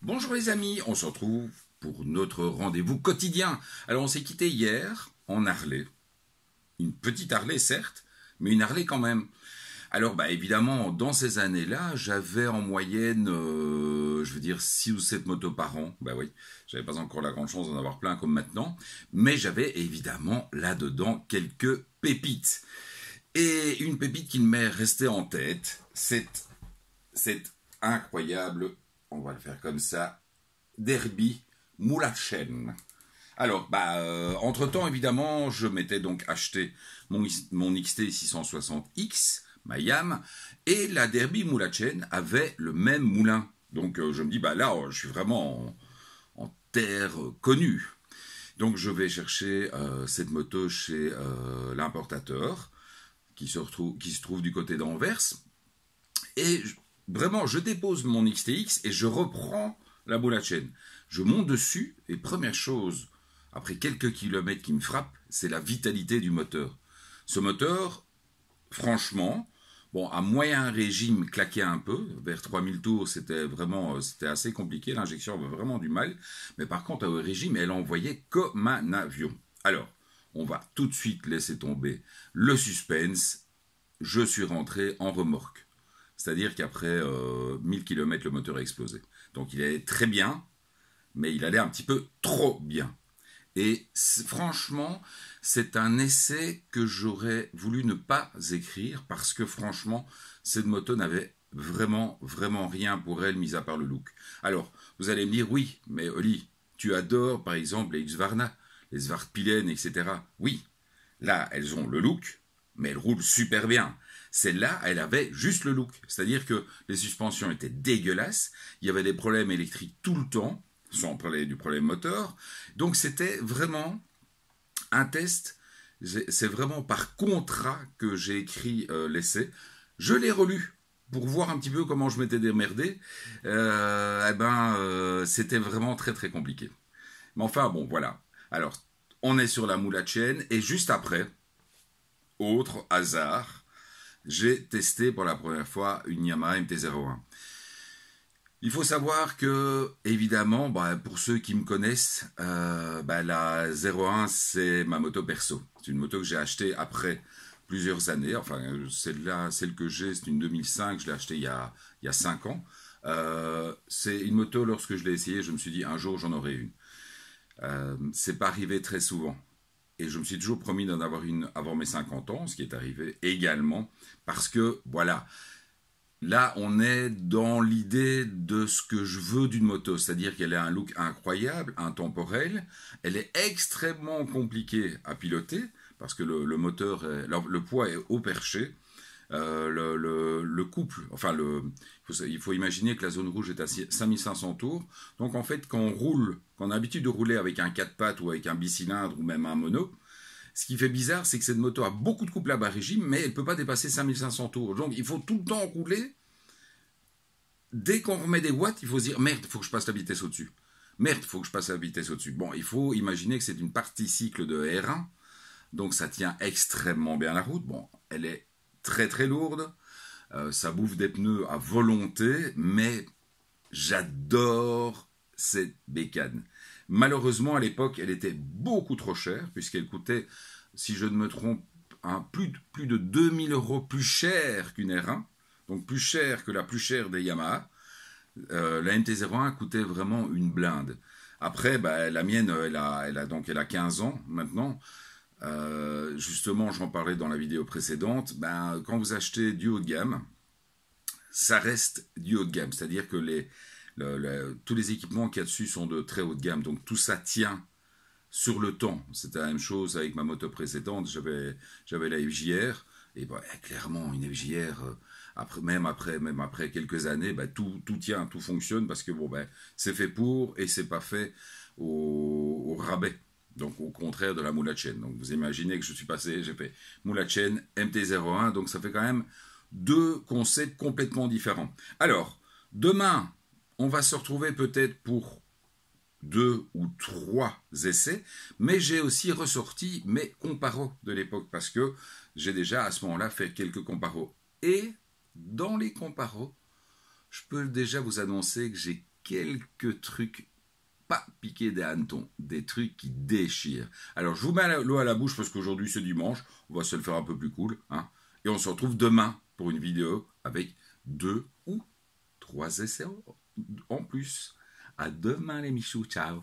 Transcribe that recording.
Bonjour les amis, on se retrouve pour notre rendez-vous quotidien. Alors on s'est quitté hier en Harley. Une petite Harley certes, mais une Harley quand même. Alors évidemment, dans ces années-là, j'avais en moyenne, je veux dire, 6 ou 7 motos par an. Oui, j'avais pas encore la grande chance d'en avoir plein comme maintenant. Mais j'avais évidemment là-dedans quelques pépites. Et une pépite qui m'est restée en tête, c'est incroyable, on va le faire comme ça, Derby Moulachen. Alors, entre-temps, évidemment, je m'étais donc acheté mon XT 660X, ma Yam, et la Derby Moulachen avait le même moulin. Donc, je me dis, là, je suis vraiment en terre connue. Donc, je vais chercher cette moto chez l'importateur, qui se trouve du côté d'Anvers. Et vraiment, je dépose mon XTX et je reprends la Moulachen. Je monte dessus et première chose, après quelques kilomètres qui me frappent, c'est la vitalité du moteur. Ce moteur, franchement, à moyen régime, claquait un peu. Vers 3000 tours, c'était assez compliqué. L'injection avait vraiment du mal. Mais par contre, à haut régime, elle envoyait comme un avion. Alors, on va tout de suite laisser tomber le suspense. Je suis rentré en remorque. C'est-à-dire qu'après 1000 km, le moteur a explosé. Donc il allait très bien, mais il allait un petit peu trop bien. Et franchement, c'est un essai que j'aurais voulu ne pas écrire parce que franchement, cette moto n'avait vraiment rien pour elle, mis à part le look. Alors, vous allez me dire, oui, mais Oli, tu adores par exemple les Husqvarna, les Svartpilen, etc. Oui, là, elles ont le look, mais elles roulent super bien. Celle-là, elle avait juste le look. C'est-à-dire que les suspensions étaient dégueulasses, il y avait des problèmes électriques tout le temps, sans parler du problème moteur. Donc c'était vraiment un test, c'est vraiment par contrat que j'ai écrit l'essai. Je l'ai relu pour voir un petit peu comment je m'étais démerdé. C'était vraiment très compliqué. Mais enfin, bon, voilà. Alors, on est sur la Moulachen et juste après, autre hasard, j'ai testé pour la première fois une Yamaha MT-01. Il faut savoir que, évidemment, pour ceux qui me connaissent, la 01, c'est ma moto perso. C'est une moto que j'ai achetée après plusieurs années. Enfin, celle que j'ai, c'est une 2005, je l'ai achetée il y a 5 ans. C'est une moto, lorsque je l'ai essayée, je me suis dit, un jour, j'en aurai une. C'est pas arrivé très souvent. Et je me suis toujours promis d'en avoir une avant mes 50 ans, ce qui est arrivé également, parce que, voilà, là, on est dans l'idée de ce que je veux d'une moto, c'est-à-dire qu'elle a un look incroyable, intemporel, elle est extrêmement compliquée à piloter, parce que le moteur, le poids est haut perché, le couple, il faut imaginer que la zone rouge est à 5500 tours. Donc en fait, quand on a l'habitude de rouler avec un 4 pattes ou avec un bicylindre ou même un mono, ce qui fait bizarre, c'est que cette moto a beaucoup de couple à bas régime, mais elle ne peut pas dépasser 5500 tours. Donc il faut tout le temps rouler. Dès qu'on remet des watts, il faut se dire, merde, il faut que je passe la vitesse au-dessus. Merde, il faut que je passe la vitesse au-dessus. Bon, il faut imaginer que c'est une partie cycle de R1, donc ça tient extrêmement bien la route. Bon, elle est très lourde, ça bouffe des pneus à volonté, mais j'adore cette bécane. Malheureusement, à l'époque, elle était beaucoup trop chère, puisqu'elle coûtait, si je ne me trompe, plus de 2000 € plus cher qu'une R1, donc plus cher que la plus chère des Yamaha. La MT-01 coûtait vraiment une blinde. Après, la mienne, elle a 15 ans maintenant. Justement, j'en parlais dans la vidéo précédente, quand vous achetez du haut de gamme, ça reste du haut de gamme, c'est-à-dire que tous les équipements qu'il y a dessus sont de très haut de gamme, donc tout ça tient sur le temps. C'était la même chose avec ma moto précédente, j'avais la FJR, et clairement une FJR, même après quelques années, tout tient, tout fonctionne, parce que c'est fait pour, et c'est pas fait au rabais. Donc au contraire de la Moulachen. Donc vous imaginez que j'ai fait Moulachen, MT-01, donc ça fait quand même deux concepts complètement différents. Alors, demain, on va se retrouver peut-être pour 2 ou 3 essais, mais j'ai aussi ressorti mes comparos de l'époque, parce que j'ai déjà à ce moment-là fait quelques comparos. Et dans les comparos, je peux déjà vous annoncer que j'ai quelques trucs pas piqués des hannetons, des trucs qui déchirent. Alors je vous mets l'eau à la bouche parce qu'aujourd'hui c'est dimanche, on va se le faire un peu plus cool, hein, et on se retrouve demain pour une vidéo avec 2 ou 3 essais en plus. À demain les michous, ciao.